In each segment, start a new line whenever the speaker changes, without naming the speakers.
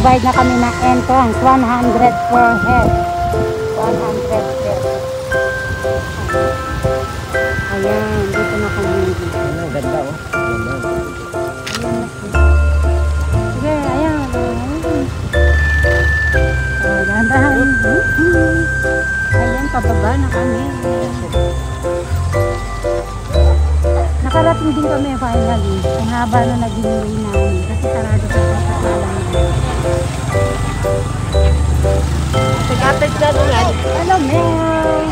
Nagbayad na kami ng entrance, 100 per head. 100 per. Ayan, dito na kami.
Ang ganda oh.
Sige, ayan. Dahan-dahan. Ayan, pababa na kami. Nakarating din kami finally. Ang haba na naging way namin. Kasi sarado sa katalang.
Kapit na doon yan.
Hello, Mel!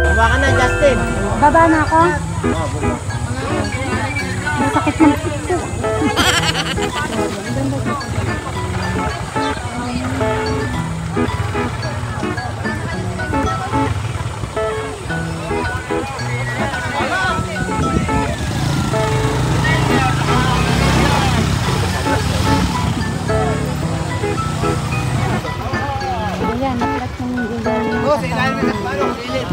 Baba ka na, Justin.
Baba na ako? Masakit ng pito. Ayan, naklat ng gulay.
Oh, silahin mo sa palo, silip.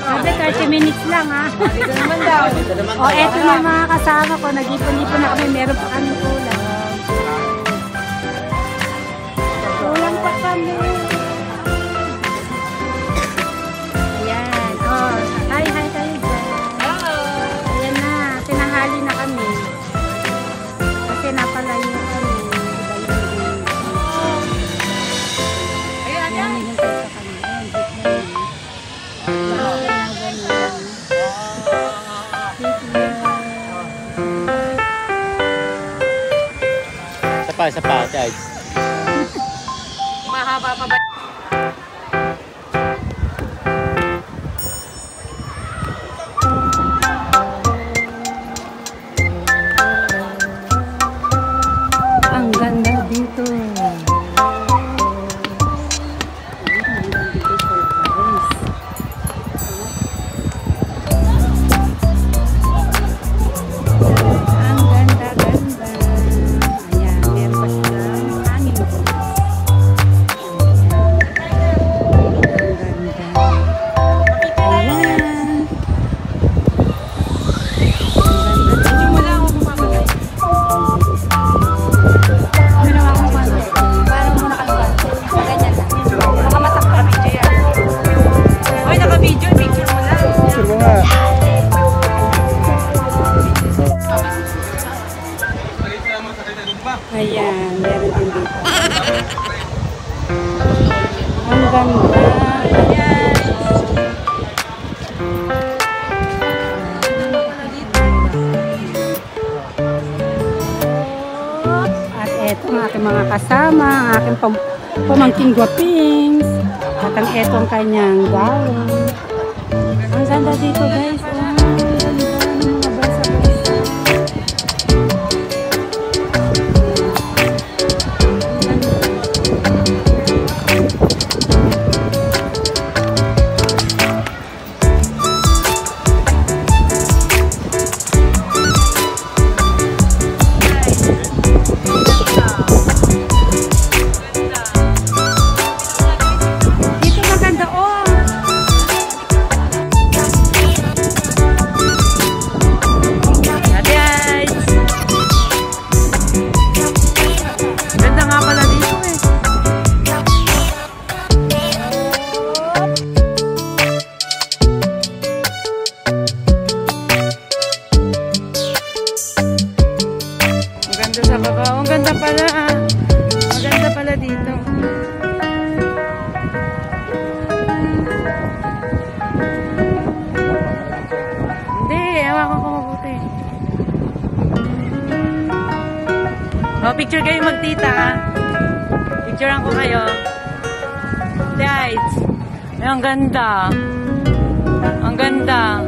Sabi 30 minutes lang ha. Dito naman daw.
O eto na mga kasama ko. Nag-ipon-ipon na kami. Meron pa kami kulang. Kulang pa kami. Ayan. O, hi tayo dyan. Ayan na. Tinanghali na kami. Kasi napalayo kami. Ayan.
Isa pa, guys.
Mahaba pa ba?
Ang ganda dito. Ayan, meron din dito. Ang ganda. Ayan. At eto ang aking mga kasama, ang aking pamangking guwapings. At ang eto ang kanyang gawin. Ang ganda dito guys. pala. Maganda pala dito. Hindi, ewan ko mabuti. O, picture kayo magtita, ha? Picturean ko kayo. Guys, ang ganda. Ang ganda.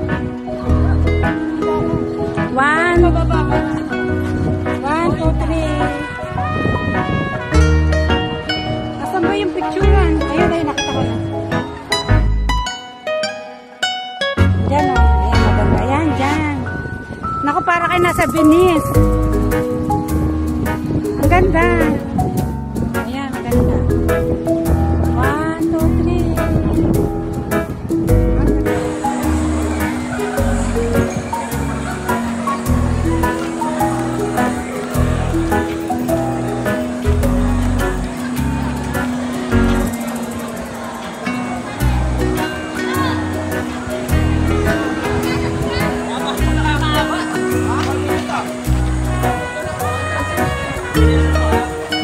1, 2, 3. Asan ba yung picturean? Ayun, ayun, nakita ko na. Diyan, o. Ayan, maganda. Ayan, dyan. Naku, para kayo nasa Venice. Ang ganda. Ayan, maganda. 1, 2, 3.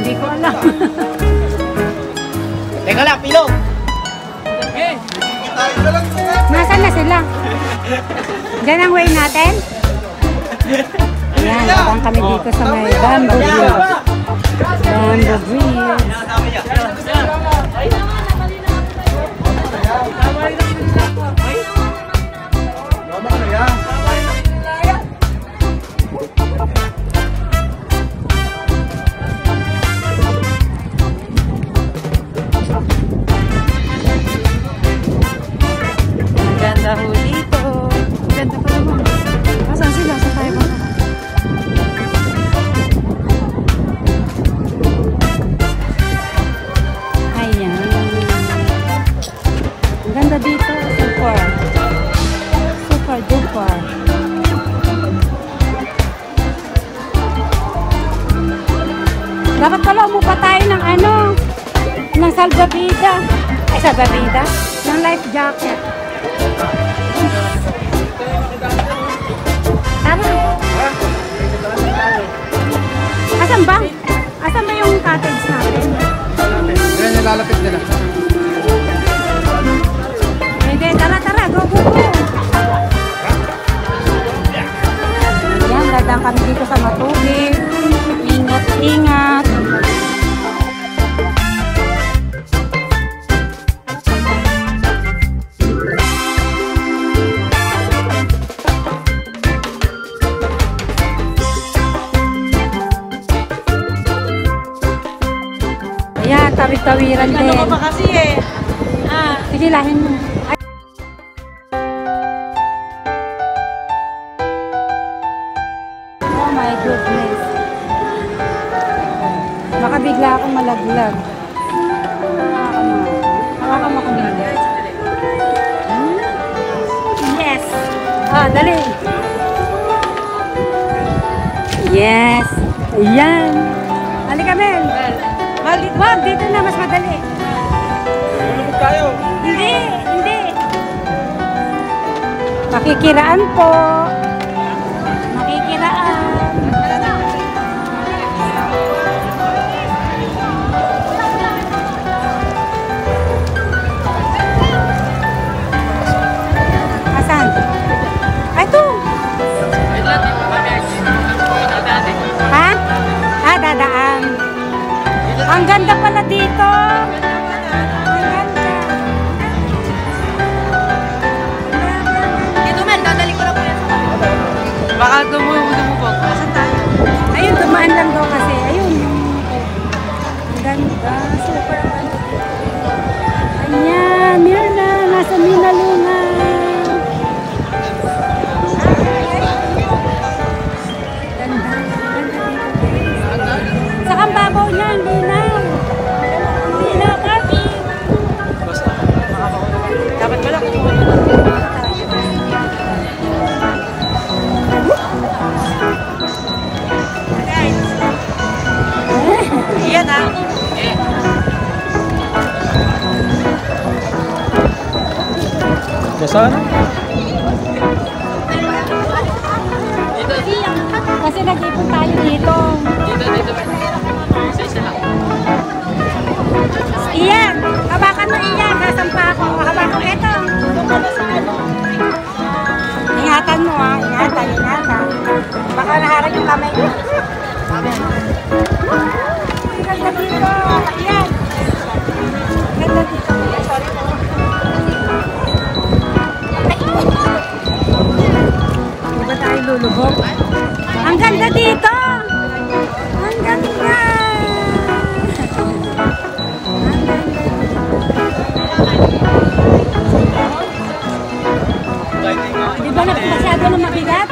Hindi ko alam.
Teka lang, pilong!
Nasaan na sila? Diyan ang way natin? Ayan, habang kami dito sa may Bamboo Bridge. Bamboo Bridge. Ganda ho dito. Ganda pa naman. Asan sila? Saan tayo ba? Ayan. Ang ganda dito. Super. Super duper. Dapat pala umupa tayo ng ano? Ng salbabida. Ay, salbabida? Ng life jacket. Tara. Asan ba? Asan ba yung cottage natin?
Yan, nilalapit nila.
Hindi, tara, tara. Go, go, go. Yan, dadang kami dito sa matubig. Ingat, ingat. Ayan, tawid-tawiran din.
Ano pa kasi eh?
Sige, lahin mo. Ay. Oh my goodness. Baka bigla akong malaglag. Hawakan mo kung dito. Yes! Ah, dali! Yes! Ayan! Halika, Mel! Wag, dito na, mas madali.
Tulog tayo.
Hindi, hindi. Makikiraan po. Makikiraan. Asan? Ay, ito. Ha? Ah, dadaan. Ang ganda pala dito. Ang ganda.
Dito, Mel, dadali ko na po yan sa kanila.
Baka dumubog.
Asan tayo?
Ayun, dumaan lang daw kasi. Ayun. Ang ganda. Super. Ayan, Mirna. Nasa Minalungan. Ganda. Ganda dito. Sa kambabaw niya, hindi na. Hindi na, Papi.
Dapat pala kung
Iyan ah.
Saan?
Kasi nag-ipon tayo dito.
Dito.
Ingatan, ingatan. Baka naharang yung kamay mo. Ang ganda dito. Ayan. Ang ganda dito. Sorry po. Di ba tayo lulubog? Ang ganda dito. Ang ganda. Di ba masyado na mabigat?